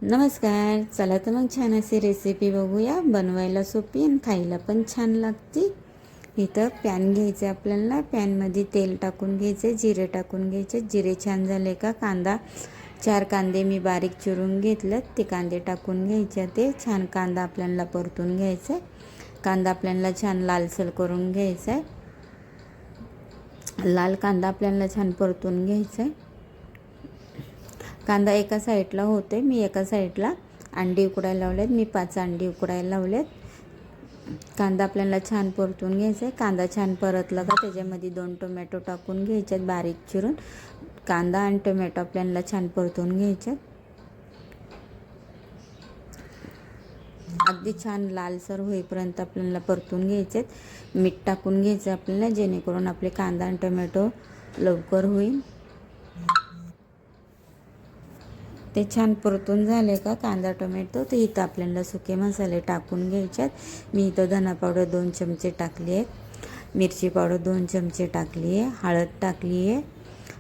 नमस्कार. चला तर मग छान अशी रेसिपी बघूया. बनवायला सोपी आणि खायला पण छान लागते. इथं पॅन घ्यायचं आपल्याला. पॅनमध्ये तेल टाकून घ्यायचे, जिरे टाकून घ्यायचे. जिरे छान झाले का कांदा 4 कांदे मी बारीक चिरून घेतलेत, ते कांदे टाकून घ्यायचे. ते छान कांदा आपल्याला परतून घ्यायचा. कांदा आपल्याला छान लालसर करून घ्यायचा आहे. लाल कांदा आपल्याला छान परतून घ्यायचा आहे. कांदा एका साईडला होते, मी एका साईडला अंडी उकडायला लावलेत. मी 5 अंडी उकडायला लावलेत. कांदा आपल्याला छान परतून घ्यायचा आहे. कांदा छान परतला का त्याच्यामध्ये 2 टोमॅटो टाकून घ्यायच्यात बारीक चिरून. कांदा आणि टोमॅटो आपल्याला छान परतून घ्यायच्यात. अगदी छान लालसर होईपर्यंत आपल्याला परतून घ्यायचे. मीठ टाकून घ्यायचं आपल्याला, जेणेकरून आपले कांदा आणि टोमॅटो लवकर होईल. ते छान परतून झाले का कांदा टोमॅटो, तर इथं आपल्याला सुके मसाले टाकून घ्यायच्यात. मी इथं धना पावडर 2 चमचे टाकली आहे, मिरची पावडर 2 चमचे टाकली आहे, हळद टाकली आहे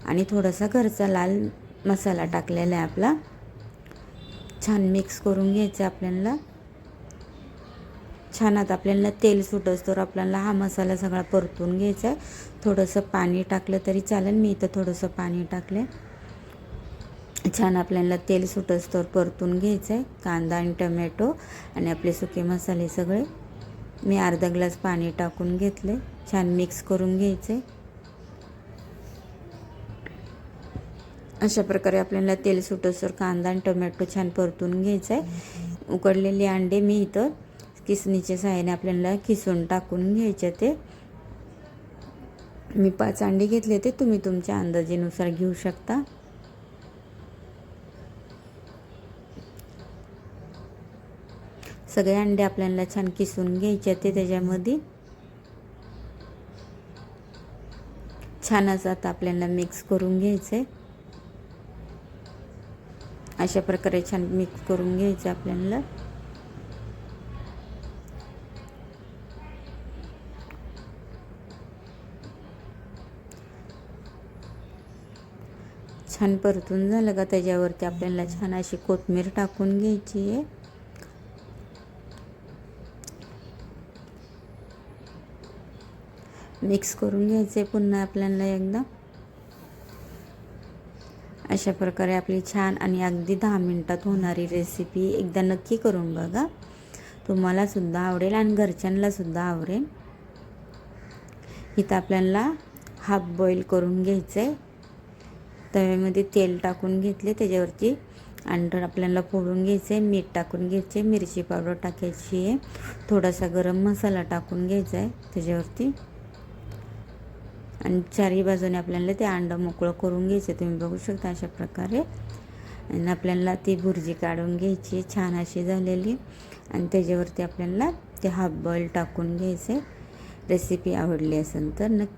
आणि थोडासा घरचा लाल मसाला टाकलेला आहे आपला. छान मिक्स करून घ्यायचं आपल्याला. छान आता आपल्याला तेल सुटस तर आपल्याला हा मसाला सगळा परतून घ्यायचा आहे. थोडंसं पाणी टाकलं तरी चालेल, मी इथं थोडंसं पाणी टाकले. छान आपल्याला तेल सुटस तर परतून घ्यायचं आहे. कांदा आणि टोमॅटो आणि आपले सुके मसाले सगळे मी अर्धा ग्लास पाणी टाकून घेतले. छान मिक्स करून घ्यायचे. अशा प्रकारे आपल्याला तेल सुटस तर कांदा आणि टोमॅटो छान परतून घ्यायचं आहे. उकडलेले अंडे मी इथं किसणीच्या सहाय्याने आपल्याला किसून टाकून घ्यायचे. ते मी 5 अंडे घेतले, ते तुम्ही तुमच्या अंदाजानुसार घेऊ शकता. सगळे अंडे आपल्याला छान किसून घ्यायचे. ते त्याच्यामध्ये छान असं आता आपल्याला मिक्स करून घ्यायचं आहे. अशा प्रकारे छान मिक्स करून घ्यायचं आपल्याला. छान परतून झालं का त्याच्यावरती आपल्याला छान अशी कोथिंबीर टाकून घ्यायची आहे. मिक्स करून घ्यायचे पुन्हा आपल्याला एकदा. अशा प्रकारे आपली छान आणि अगदी 10 मिनिटात होणारी रेसिपी एकदा नक्की करून बघा. तुम्हाला सुद्धा आवडेल आणि घरच्यांना सुद्धा आवडेल. इथं आपल्याला हाफ बॉईल करून घ्यायचं आहे. तव्यामध्ये तेल टाकून घेतले, त्याच्यावरती अंडं आपल्याला फोडून घ्यायचं आहे. मीठ टाकून घ्यायचे, मिरची पावडर टाकायची आहे, थोडासा गरम मसाला टाकून घ्यायचा आहे त्याच्यावरती आणि चारही बाजूने आपल्याला ते अंडं मोकळं करून घ्यायचं. तुम्ही बघू शकता अशा प्रकारे. आणि आपल्याला ती भुर्जी काढून घ्यायची छान अशी झालेली आणि त्याच्यावरती आपल्याला ते हाफ बॉईल टाकून घ्यायचे. रेसिपी आवडली असेल तर नक्की